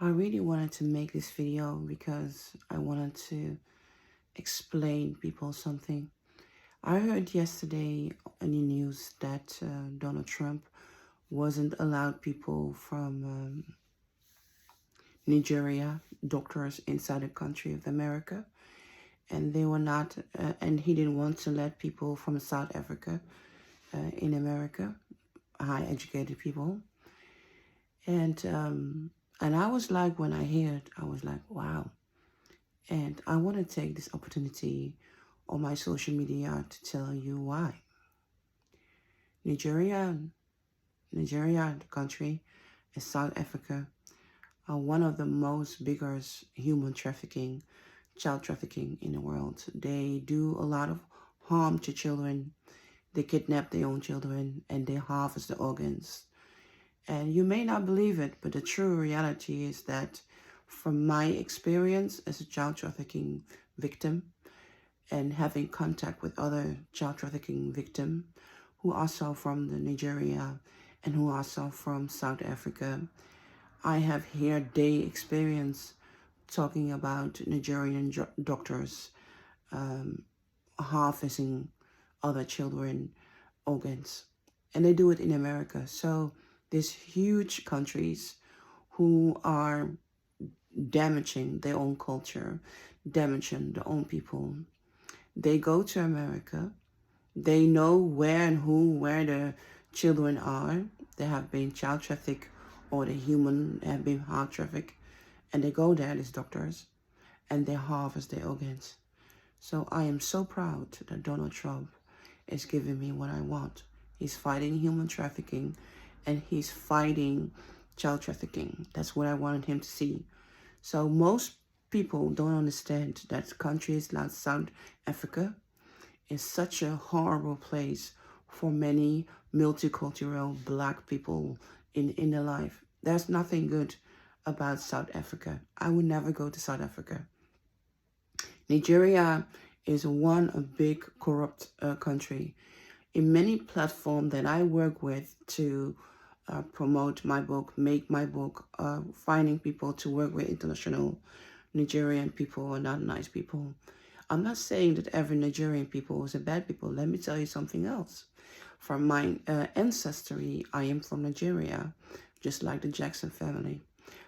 I really wanted to make this video because I wanted to explain people something. I heard yesterday in the news that Donald Trump wasn't allowed people from Nigeria, doctors inside the country of America, and they were not, and he didn't want to let people from South Africa in America, high educated people. And I was like, when I heard, I was like, wow. And I want to take this opportunity on my social media to tell you why. Nigeria, the country, and South Africa are one of the most biggest child trafficking in the world. They do a lot of harm to children. They kidnap their own children and they harvest the organs. And you may not believe it, but the true reality is that from my experience as a child trafficking victim and having contact with other child trafficking victims who are also from the Nigeria and who are also from South Africa, I have heard their experience talking about Nigerian doctors harvesting other children organs. And they do it in America. So these huge countries who are damaging their own culture, damaging their own people, they go to America. They know where the children are. They have been child trafficked or the human have been heart trafficked. And they go there, these doctors, and they harvest their organs. So I am so proud that Donald Trump is giving me what I want. He's fighting human trafficking and he's fighting child trafficking. That's what I wanted him to see. So most people don't understand that countries like South Africa is such a horrible place for many multicultural Black people in their life. There's nothing good about South Africa. I would never go to South Africa. Nigeria is a big corrupt country. In many platforms that I work with to promote my book, make my book, finding people to work with international Nigerian people are not nice people. I'm not saying that every Nigerian people is a bad people. Let me tell you something else. From my ancestry, I am from Nigeria, just like the Jackson family.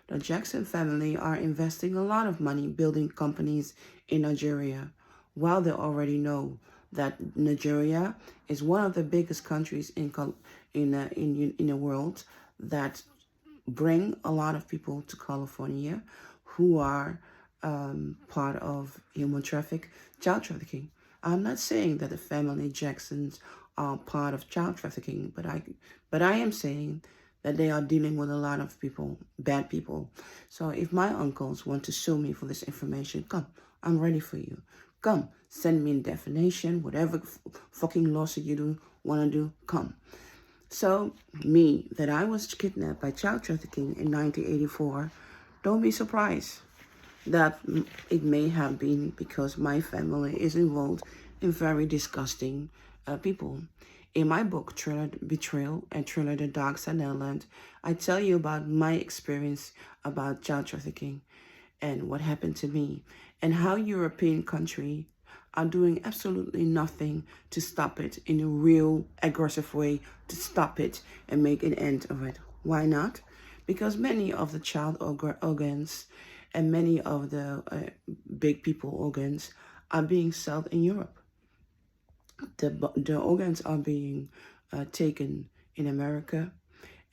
The Jackson family are investing a lot of money building companies in Nigeria, while they already know that Nigeria is one of the biggest countries in the world that bring a lot of people to California who are part of human child trafficking. I'm not saying that the family Jacksons are part of child trafficking, but I am saying that they are dealing with a lot of people, bad people. So if my uncles want to sue me for this information, come, I'm ready for you. Come, send me in defamation, whatever fucking lawsuit you want to do, come. So me, that I was kidnapped by child trafficking in 1984, don't be surprised that it may have been because my family is involved in very disgusting people. In my book, Betrayal and Thriller, The Dark Side Netherlands, I tell you about my experience about child trafficking and what happened to me and how European countries are doing absolutely nothing to stop it in a real aggressive way, to stop it and make an end of it. Why not? Because many of the child organs and many of the big people organs are being sold in Europe. The organs are being taken in America,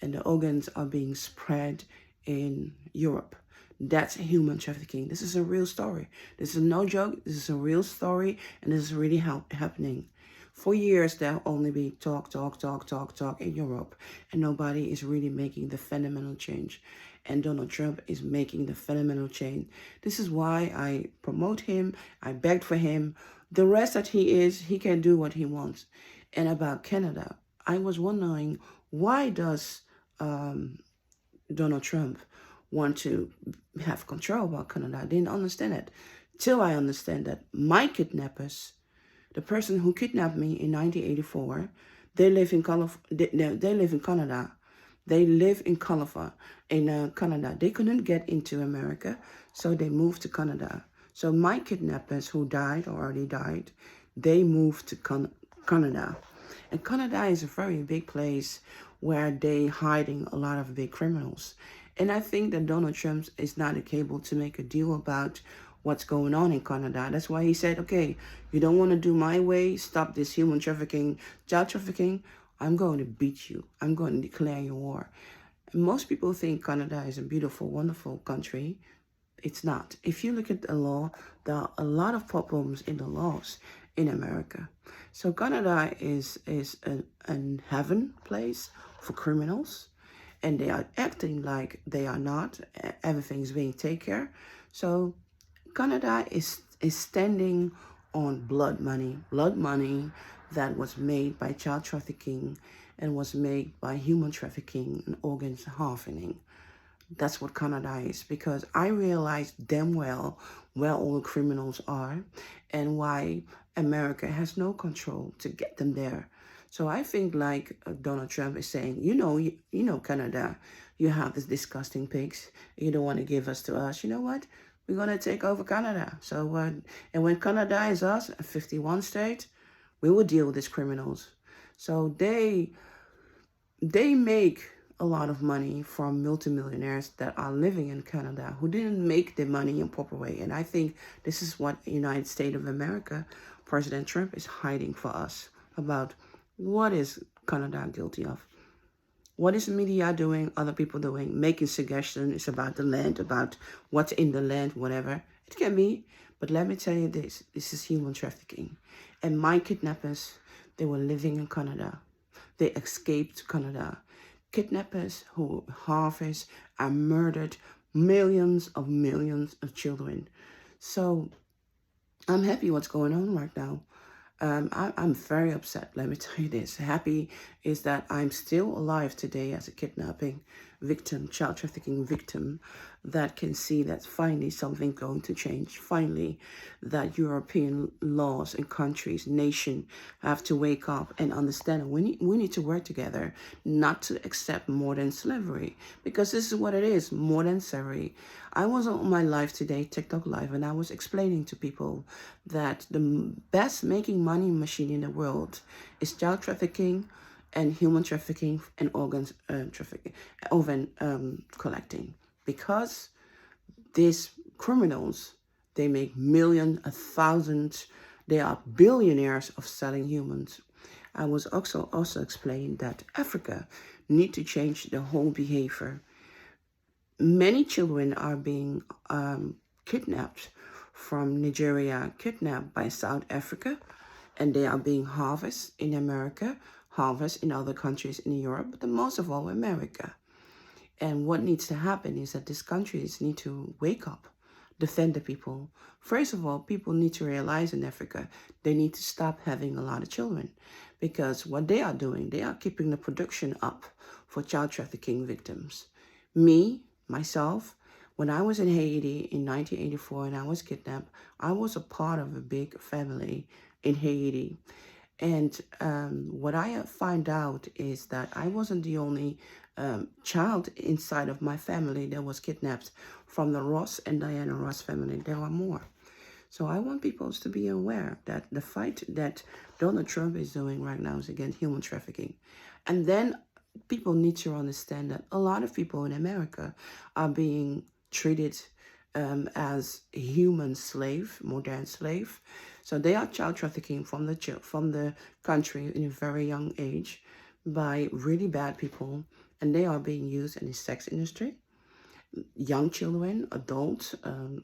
and the organs are being spread in Europe. That's human trafficking. This is a real story. This is no joke. This is a real story, and this is really happening. For years, there'll only be talk in Europe, and nobody is really making the fundamental change. And Donald Trump is making the fundamental change. This is why I promote him. I begged for him. The rest that he can do what he wants. And about Canada, I was wondering, why does Donald Trump want to have control about Canada? I didn't understand it. Till I understand that my kidnappers, the person who kidnapped me in 1984, they live in Canada. They live in Canada. They couldn't get into America, so they moved to Canada. So my kidnappers who died or already died, they moved to Canada. And Canada is a very big place where they hiding a lot of big criminals. And I think that Donald Trump is not able to make a deal about what's going on in Canada. That's why he said, okay, you don't want to do my way, stop this human trafficking, child trafficking, I'm going to beat you. I'm going to declare you war. And most people think Canada is a beautiful, wonderful country. It's not. If you look at the law, there are a lot of problems in the laws in America. So Canada is a heaven place for criminals, and they are acting like they are not. Everything's being taken care. So Canada is standing on blood money that was made by child trafficking and was made by human trafficking and organs harvesting. That's what Canada is, because I realize damn well where all the criminals are and why America has no control to get them there. So I think like Donald Trump is saying, you know, Canada, you have these disgusting pigs. You don't want to give us to us. You know what? We're going to take over Canada. So, and when Canada is us, 51 states, we will deal with these criminals. So they make a lot of money from multimillionaires that are living in Canada who didn't make their money in proper way. And I think this is what United States of America, President Trump is hiding for us about what is Canada guilty of. What is the media doing, other people doing, making suggestions about the land, about what's in the land, whatever. It can be, but let me tell you this is human trafficking. And my kidnappers, they were living in Canada. They escaped Canada. Kidnappers who harvest and murdered millions of children. So I'm happy what's going on right now. I'm very upset, let me tell you this. Happy is that I'm still alive today as a kidnapping victim, child trafficking victim, that can see that finally something going to change. Finally, that European laws and countries, nation have to wake up and understand we need to work together, not to accept modern slavery, because this is what it is, modern slavery. I was on my live today, TikTok live, and I was explaining to people that the best making money machine in the world is child trafficking and human trafficking and organs trafficking, organ collecting. Because these criminals, they make millions, thousands, they are billionaires of selling humans. I was also explaining that Africa need to change the whole behavior. Many children are being kidnapped from Nigeria, kidnapped by South Africa, and they are being harvested in America, harvested in other countries in Europe, but most of all America. And what needs to happen is that these countries need to wake up, defend the people. First of all, people need to realize in Africa, they need to stop having a lot of children, because what they are doing, they are keeping the production up for child trafficking victims. Myself, when I was in Haiti in 1984 and I was kidnapped, I was a part of a big family in Haiti. And what I find out is that I wasn't the only child inside of my family that was kidnapped from the Ross and Diana Ross family. There were more. So I want people to be aware that the fight that Donald Trump is doing right now is against human trafficking. And then people need to understand that a lot of people in America are being treated as human slave, modern slave. So they are child trafficking from the country in a very young age by really bad people, and they are being used in the sex industry, young children, adults, and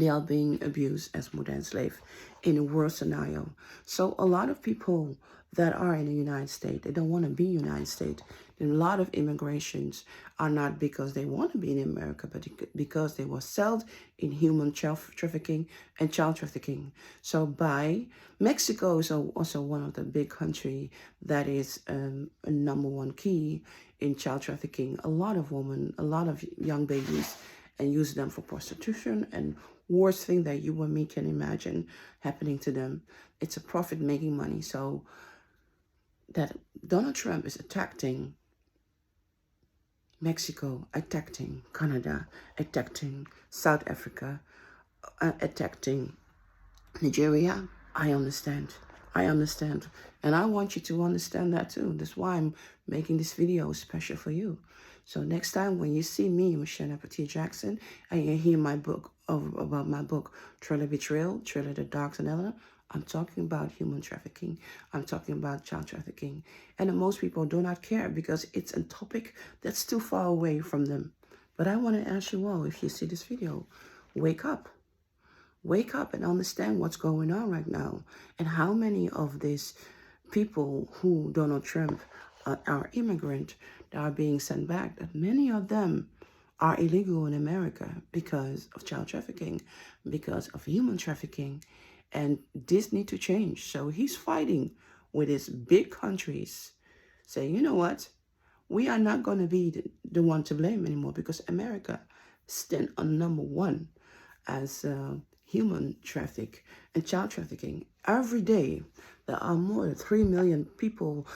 they are being abused as modern slave in a worse scenario. So a lot of people that are in the United States, they don't want to be United States. And a lot of immigrations are not because they want to be in America, but because they were sold in human trafficking and child trafficking. So Mexico is also one of the big country that is a number one key in child trafficking. A lot of women, a lot of young babies, and use them for prostitution and worst thing that you and me can imagine happening to them. It's a profit-making money. So that Donald Trump is attacking Mexico attacking Canada, attacking South Africa, attacking Nigeria. I understand. I understand. And I want you to understand that too. That's why I'm making this video special for you. So next time when you see me, Mocienne Petit Jackson, and you hear my book about my book, Trailer Betrayal, Trailer the Dogs and Ella, I'm talking about human trafficking. I'm talking about child trafficking. And most people do not care because it's a topic that's too far away from them. But I want to ask you all, if you see this video, wake up. Wake up and understand what's going on right now. And how many of these people who Donald Trump are immigrant that are being sent back, that many of them are illegal in America because of child trafficking, because of human trafficking. And this need to change. So he's fighting with his big countries, saying, you know what? We are not going to be the one to blame anymore because America stand on number one as human traffic and child trafficking. Every day, there are more than 3 million people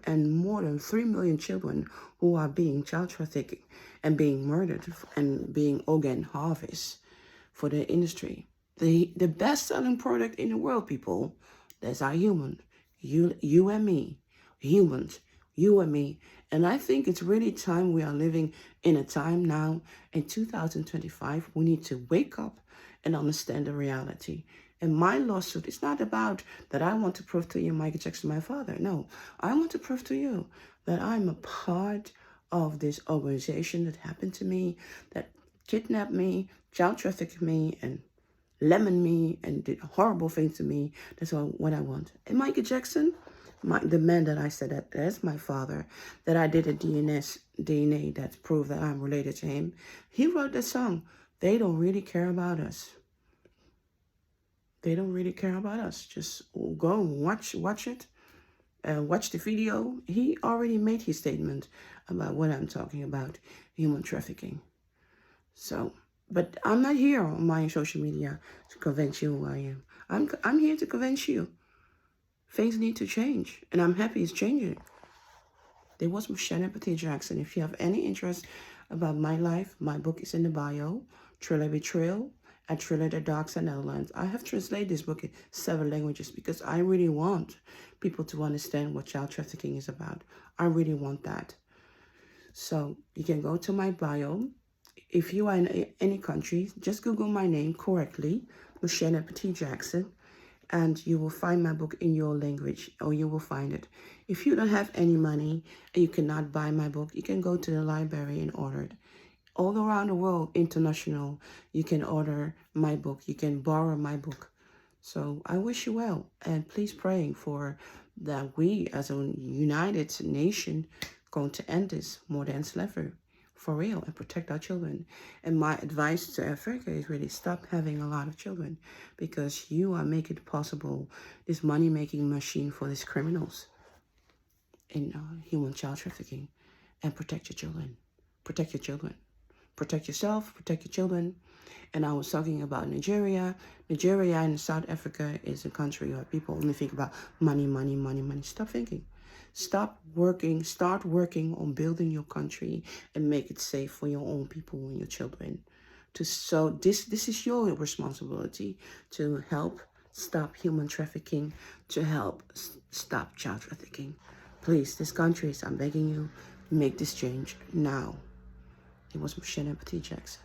and more than 3 million children who are being child trafficked and being murdered and being organ harvest for the industry. The best-selling product in the world, people, that's our human. You and me. Humans. You and me. And I think it's really time. We are living in a time now, in 2025, we need to wake up and understand the reality. And my lawsuit is not about that I want to prove to you Michael Jackson, my father. No, I want to prove to you that I'm a part of this organization that happened to me, that kidnapped me, child trafficked me, and lemon me, and did horrible things to me. That's what I want. And Michael Jackson, the man that I said that's my father, that I did a DNA that proved that I'm related to him, he wrote the song. They don't really care about us. They don't really care about us. Just go and watch it. Watch the video. He already made his statement about what I'm talking about, human trafficking. So, but I'm not here on my social media to convince you who I am. I'm here to convince you. Things need to change, and I'm happy it's changing. There was Mocienne Petit Jackson. If you have any interest about my life, my book is in the bio, Trailer Betrayal, and Trailer the Dogs and Netherlands. I have translated this book in 7 languages because I really want people to understand what child trafficking is about. I really want that. So you can go to my bio. If you are in any country, just Google my name correctly, Mocienne Petit Jackson, and you will find my book in your language, or you will find it. If you don't have any money and you cannot buy my book, you can go to the library and order it. All around the world, international, you can order my book. You can borrow my book. So I wish you well, and please pray for that we as a united nation going to end this modern slavery for real and protect our children. And my advice to Africa is really stop having a lot of children, because you are making it possible this money-making machine for these criminals in human child trafficking. And protect your children. Protect your children. Protect yourself, protect your children. And I was talking about Nigeria. Nigeria and South Africa is a country where people only think about money, money, money, money. Stop thinking. Stop working. Start working on building your country and make it safe for your own people and your children. So this is your responsibility to help stop human trafficking, to help stop child trafficking. Please, these countries, I'm begging you, make this change now. It was Mocienne Petit Jackson.